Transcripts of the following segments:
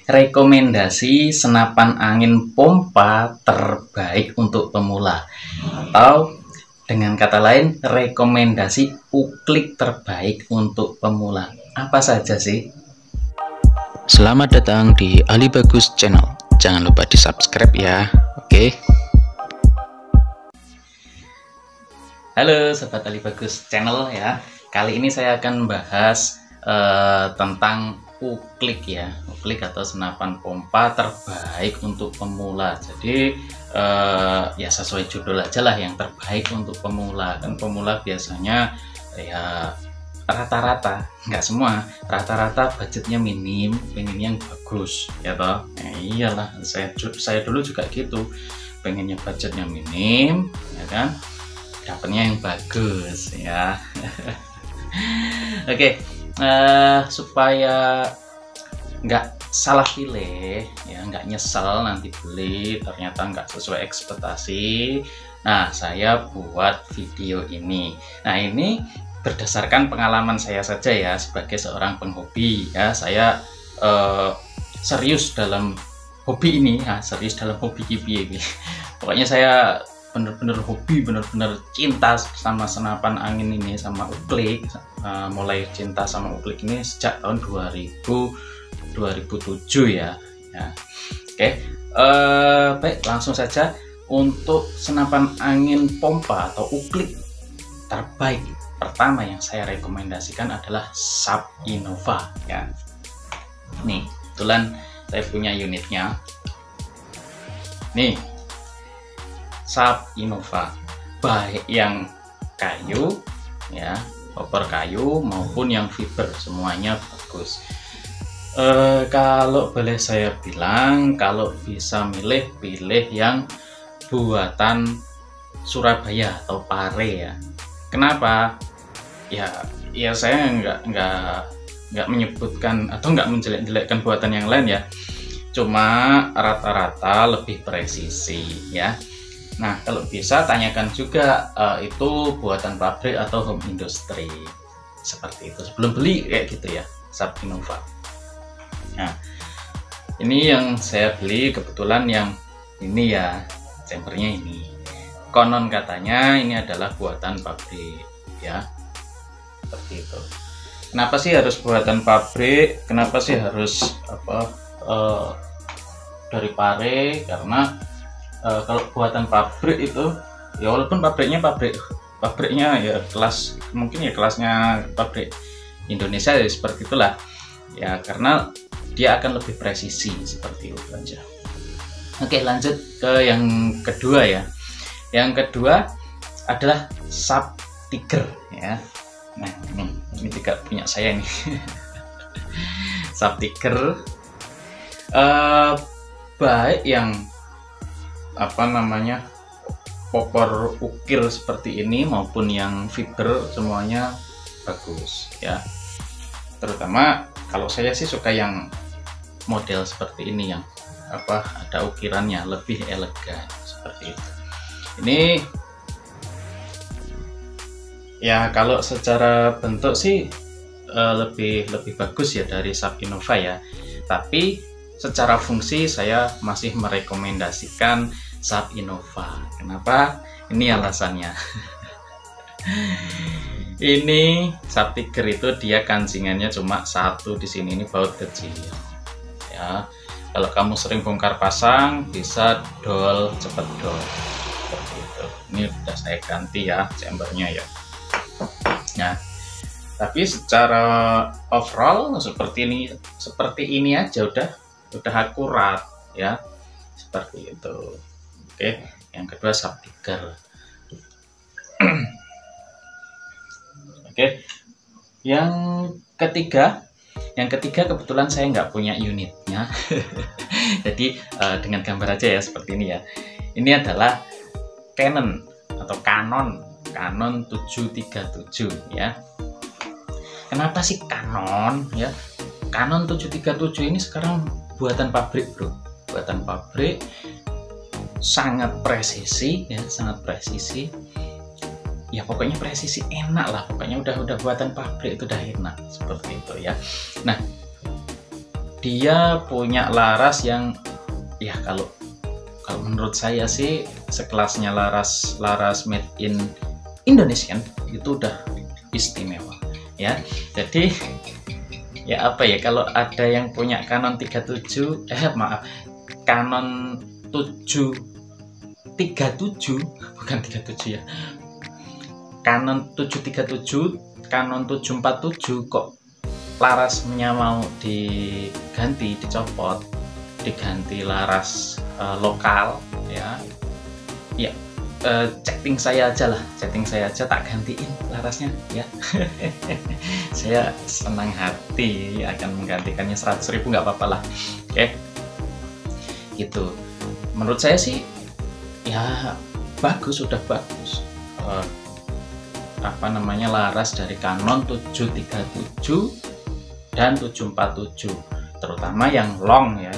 rekomendasi senapan angin pompa terbaik untuk pemula, atau dengan kata lain rekomendasi uklik terbaik untuk pemula. Apa saja sih? Selamat datang di Ali Bagus Channel. Jangan lupa di subscribe ya. Oke. Halo Sobat Ali Bagus Channel ya. Kali ini saya akan membahas tentang uklik ya, uklik atau senapan pompa terbaik untuk pemula. Jadi ya sesuai judul aja lah, yang terbaik untuk pemula. Kan pemula biasanya ya rata-rata, nggak semua, rata-rata budgetnya minim, pengen yang bagus ya toh. Iyalah, saya dulu juga gitu, pengennya budgetnya minim ya kan, dapatnya yang bagus ya. Oke. Supaya nggak salah pilih ya, nggak nyesel nanti beli ternyata nggak sesuai ekspektasi. Nah, saya buat video ini. Nah, ini berdasarkan pengalaman saya saja ya, sebagai seorang penghobi ya. Saya serius dalam hobi ini ya, serius dalam hobi kipi. Pokoknya saya bener-bener hobi, bener-bener cinta sama senapan angin ini, sama uklik. Mulai cinta sama uklik ini sejak tahun 2007 ya. Oke. Baik, langsung saja. Untuk senapan angin pompa atau uklik terbaik pertama yang saya rekomendasikan adalah Sharp Innova ya. Nih, kebetulan saya punya unitnya. Nih, Sharp Innova, baik yang kayu ya, koper kayu maupun yang fiber, semuanya bagus. Kalau boleh saya bilang, kalau bisa pilih yang buatan Surabaya atau Pare ya. Kenapa? Ya saya nggak menyebutkan atau nggak menjelek-jelekkan buatan yang lain ya. Cuma rata-rata lebih presisi ya. Nah, kalau bisa tanyakan juga itu buatan pabrik atau home industry, seperti itu sebelum beli kayak gitu ya. Sharp Innova. Nah, ini yang saya beli kebetulan, yang ini ya, chambernya ini. Konon katanya ini adalah buatan pabrik ya, seperti itu. Kenapa sih harus buatan pabrik? Kenapa sih harus dari Pare? Karena kalau buatan pabrik itu ya, walaupun pabriknya ya kelas, mungkin ya kelasnya pabrik Indonesia ya, seperti itulah ya, karena dia akan lebih presisi, seperti itu aja. Oke, lanjut ke yang kedua ya. Yang kedua adalah Sharp Tiger ya. Nah, ini juga punya saya nih. Sharp Tiger baik yang popor ukir seperti ini maupun yang fiber, semuanya bagus ya. Terutama kalau saya sih suka yang model seperti ini, yang ada ukirannya, lebih elegan seperti itu. Ini ya kalau secara bentuk sih lebih bagus ya dari Sharp Innova ya. Tapi secara fungsi saya masih merekomendasikan Sharp Innova. Kenapa? Ini alasannya. Ini Sharp Tiger itu dia kancingannya cuma satu di sini, ini baut kecil. Ya, kalau kamu sering bongkar pasang bisa dol, cepet dol. Seperti itu. Ini udah saya ganti ya chambernya ya. Nah, tapi secara overall seperti ini aja udah akurat ya, seperti itu. Oke, yang kedua Sharp Tiger. Oke, yang ketiga kebetulan saya nggak punya unitnya. Jadi dengan gambar aja ya, seperti ini ya. Ini adalah Canon 737 ya. Kenapa sih Canon ya? Canon 737 ini sekarang buatan pabrik bro, buatan pabrik, sangat presisi ya, sangat presisi ya, pokoknya presisi enak lah, pokoknya udah buatan pabrik itu udah enak, seperti itu ya. Nah, dia punya laras yang ya kalau menurut saya sih sekelasnya laras made in Indonesian itu udah istimewa ya. Jadi ya apa ya, kalau ada yang punya Canon 37 Canon 737 bukan 37 ya, Canon 737, Canon 747 kok larasnya mau dicopot, diganti laras lokal ya, chatting saya aja tak gantiin larasnya ya. Saya senang hati akan menggantikannya 100.000, nggak apa-apa lah. Oke, gitu. Menurut saya sih ya bagus, sudah bagus. Laras dari Canon 737 dan 747, terutama yang long ya,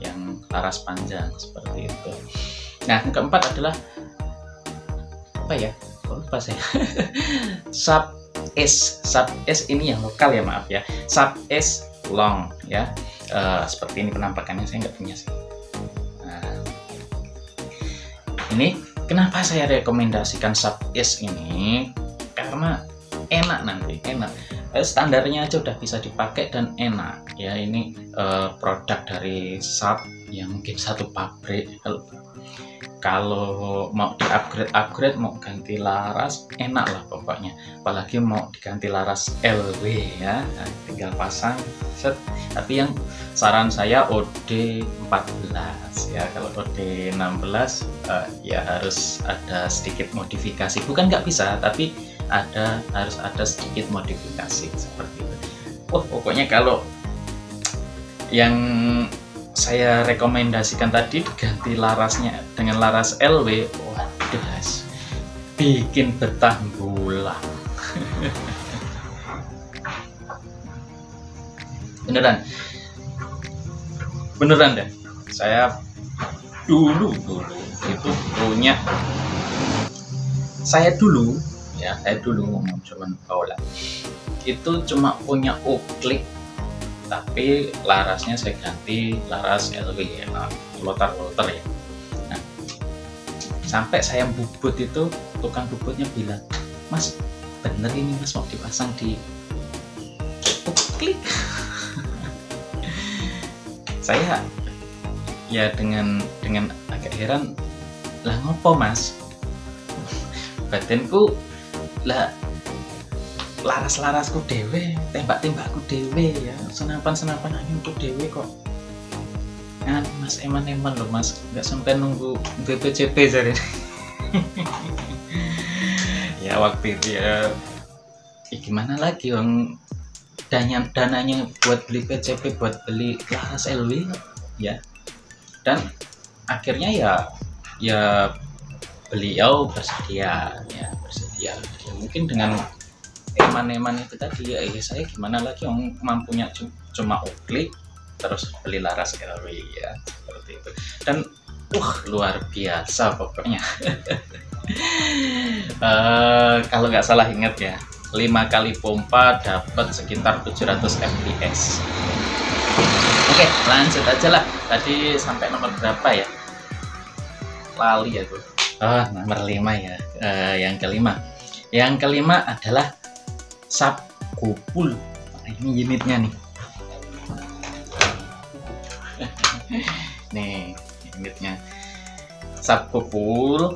yang laras panjang seperti itu. Nah, yang keempat adalah apa ya? Lupa saya. Sub S ini yang lokal ya, maaf ya. Sub S long ya. Seperti ini penampakannya, saya nggak punya sih. Nah, ini kenapa saya rekomendasikan Sub S ini? Karena enak, standarnya aja udah bisa dipakai dan enak ya. Ini produk dari Sub yang mungkin satu pabrik. Kalau mau di-upgrade, mau ganti laras, enak lah pokoknya. Apalagi mau diganti laras LW ya, tinggal pasang set. Tapi yang saran saya OD14 ya. Kalau OD16 ya harus ada sedikit modifikasi. Bukan nggak bisa, tapi harus ada sedikit modifikasi seperti itu. Pokoknya kalau yang saya rekomendasikan tadi diganti larasnya dengan laras LW, waduh guys, bikin betah bulan. beneran deh. Saya dulu itu punya, saya dulu ngomong cuman kaulah itu cuma punya Oakley, tapi larasnya saya ganti laras LW ya, lotar ya. Nah, sampai saya bubut itu, tukang bubutnya bilang, "Mas, bener ini Mas mau dipasang di Oakley?" Saya ya dengan agak heran, lah ngopo Mas? Batinku lah, laras-larasku dewe, tembak-tembakku dewe ya, senapan anginku dewe kok. Kan Mas eman loh Mas, nggak sampai nunggu BPJP jadi. Ya waktu itu ya gimana lagi, dananya buat beli PCP, buat beli laras LW ya. Dan akhirnya ya beliau bersedia. Mungkin dengan eman itu tadi ya, saya gimana lagi, mampunya cuma Oakley terus beli laras LW ya, seperti itu. Dan luar biasa pokoknya. Kalau nggak salah ingat ya, 5 kali pompa dapat sekitar 700 fps. Oke, lanjut aja lah. Tadi sampai nomor berapa ya? Lali ya tuh. Nomor 5 ya. Yang kelima adalah Sub Gopul. Ini unitnya nih. Nih unitnya Sub Gopul.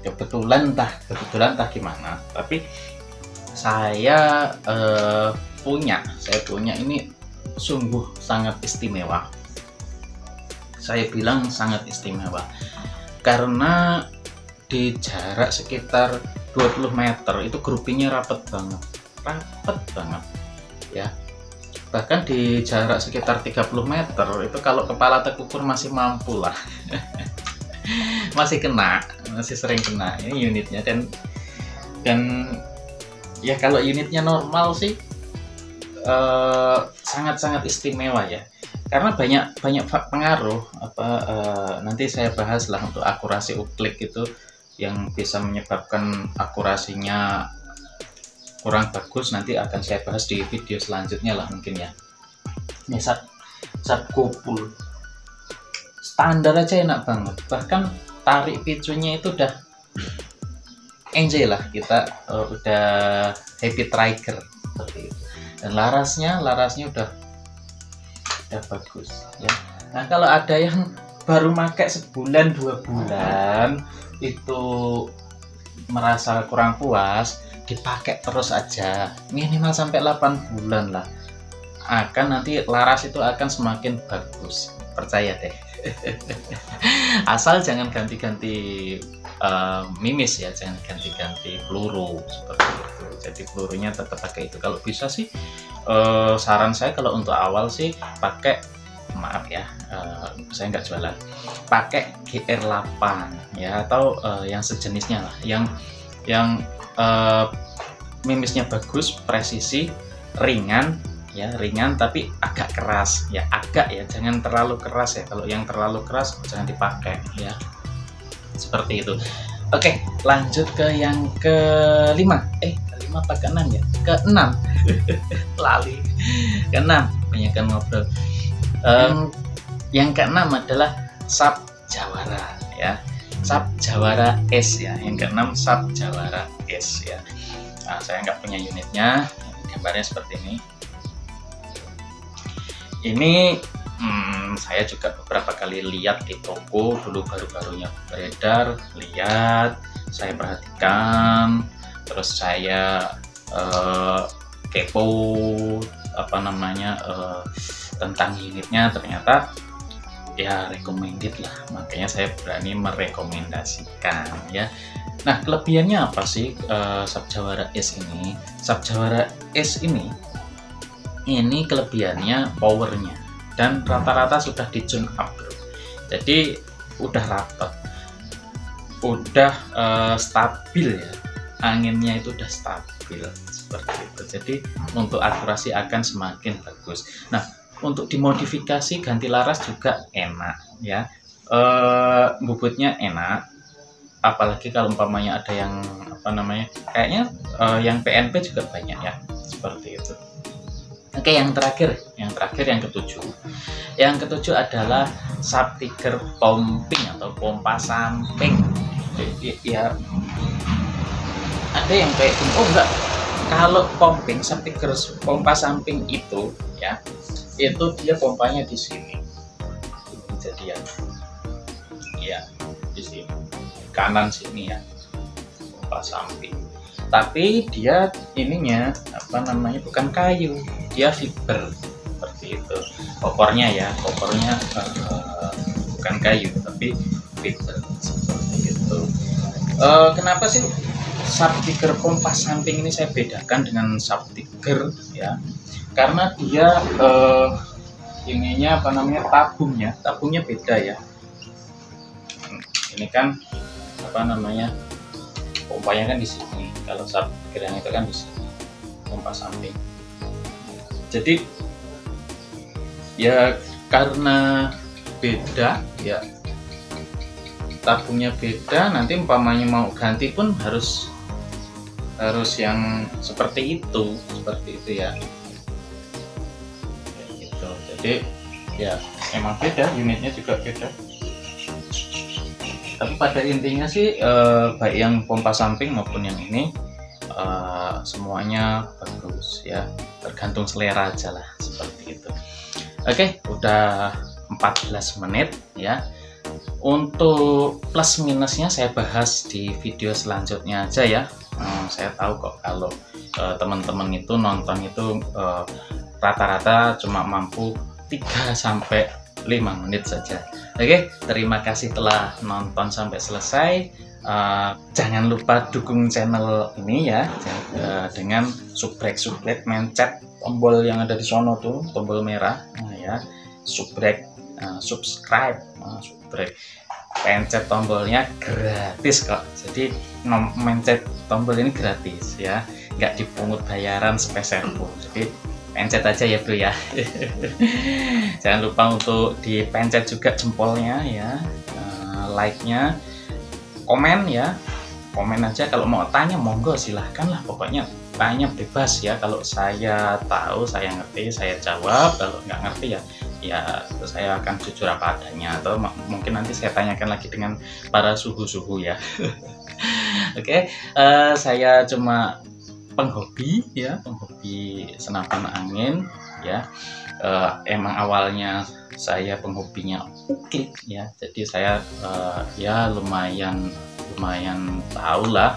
Kebetulan entah gimana, tapi saya punya ini sungguh sangat istimewa. Saya bilang sangat istimewa karena di jarak sekitar 20 meter itu groupingnya rapet banget ya. Bahkan di jarak sekitar 30 meter itu kalau kepala tekukur masih mampu lah. masih sering kena ini unitnya. Dan ya kalau unitnya normal sih sangat istimewa ya, karena banyak pengaruh nanti saya bahas lah untuk akurasi uklik itu yang bisa menyebabkan akurasinya kurang bagus. Nanti akan saya bahas di video selanjutnya lah mungkin ya. Ini sat kopul standar aja enak banget, bahkan tarik picunya itu udah enjoy lah, kita udah happy trigger seperti itu. Dan larasnya udah bagus ya. Nah kalau ada yang baru pakai sebulan 2 bulan itu merasa kurang puas, dipakai terus aja minimal sampai 8 bulan lah, akan nanti laras itu akan semakin bagus, percaya deh. Asal jangan ganti-ganti mimis ya, jangan ganti-ganti peluru seperti itu. Jadi pelurunya tetap pakai itu. Kalau bisa sih saran saya kalau untuk awal sih pakai, maaf ya, saya nggak jualan, pakai GR8 ya, atau yang sejenisnya lah, yang mimisnya bagus, presisi, ringan ya, ringan tapi agak keras ya, agak ya, jangan terlalu keras ya. Kalau yang terlalu keras jangan dipakai ya, seperti itu. Oke, lanjut ke yang kelima. Kelima apa keenam ya? Keenam. Lali. Keenam, kebanyakan ngobrol. Yang keenam adalah Sub Jawara ya. Sub Jawara S ya. Yang keenam Sub Jawara S ya. Nah, saya nggak punya unitnya. Gambarnya seperti ini. Ini saya juga beberapa kali lihat di toko dulu, baru-barunya beredar, lihat, saya perhatikan, terus saya kepo tentang unitnya, ternyata ya recommended lah, makanya saya berani merekomendasikan ya. Nah kelebihannya apa sih Sub Jawara S ini? Sub Jawara S ini kelebihannya powernya, dan rata-rata sudah di tune up bro. Jadi udah rapet, udah stabil ya, anginnya itu udah stabil seperti itu. Jadi untuk akurasi akan semakin bagus. Nah untuk dimodifikasi ganti laras juga enak ya, bobotnya enak, apalagi kalau umpamanya ada yang kayaknya yang PNP juga banyak ya, seperti itu. Oke, yang terakhir yang ketujuh. Yang ketujuh adalah Sub Tiger pumping atau pompa samping. Ya, ada yang kayak gini. Oh enggak, kalau pumping Sub Tiger pompa samping itu ya, itu dia pompanya di sini. Jadi ya di sini kanan sini ya, pompa samping. Tapi dia ininya bukan kayu, dia fiber seperti itu. Kopornya bukan kayu tapi fiber seperti itu. Kenapa sih Sub Tiger pompa samping ini saya bedakan dengan Sub Tiger ya? Karena dia tabungnya beda ya. Ini kan pompanya kan di sini, kalau Sub Tiger itu kan di sini, pompa samping. Jadi ya karena beda ya, tabungnya beda, nanti umpamanya mau ganti pun harus yang seperti itu ya. Gitu. Jadi ya emang beda, unitnya juga beda. Tapi pada intinya sih baik yang pompa samping maupun yang ini semuanya bagus ya, tergantung selera aja lah, seperti itu. Oke, udah 14 menit ya. Untuk plus minusnya saya bahas di video selanjutnya aja ya. Saya tahu kok kalau teman-teman itu nonton itu rata-rata cuma mampu 3-5 menit saja. Oke, terima kasih telah nonton sampai selesai. Jangan lupa dukung channel ini ya, dengan subrek mencet tombol yang ada di sono tuh, tombol merah. Nah ya, subrek, subscribe, subrek, pencet tombolnya gratis kok. Jadi mencet tombol ini gratis ya, nggak dipungut bayaran sepeserpun. Jadi pencet aja ya bro ya. Jangan lupa untuk dipencet juga jempolnya ya, like-nya, komen ya, komen aja. Kalau mau tanya monggo silahkan lah, pokoknya tanya bebas ya. Kalau saya tahu, saya ngerti, saya jawab. Kalau nggak ngerti ya saya akan jujur apa adanya, atau mungkin nanti saya tanyakan lagi dengan para suhu-suhu ya. Oke, saya cuma penghobi ya, penghobi senapan angin ya. Emang awalnya saya penghobinya uklik ya, jadi saya ya lumayan tahu lah,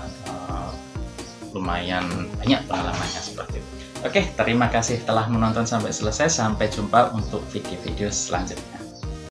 lumayan banyak pengalamannya seperti itu. Oke, terima kasih telah menonton sampai selesai. Sampai jumpa untuk video-video selanjutnya.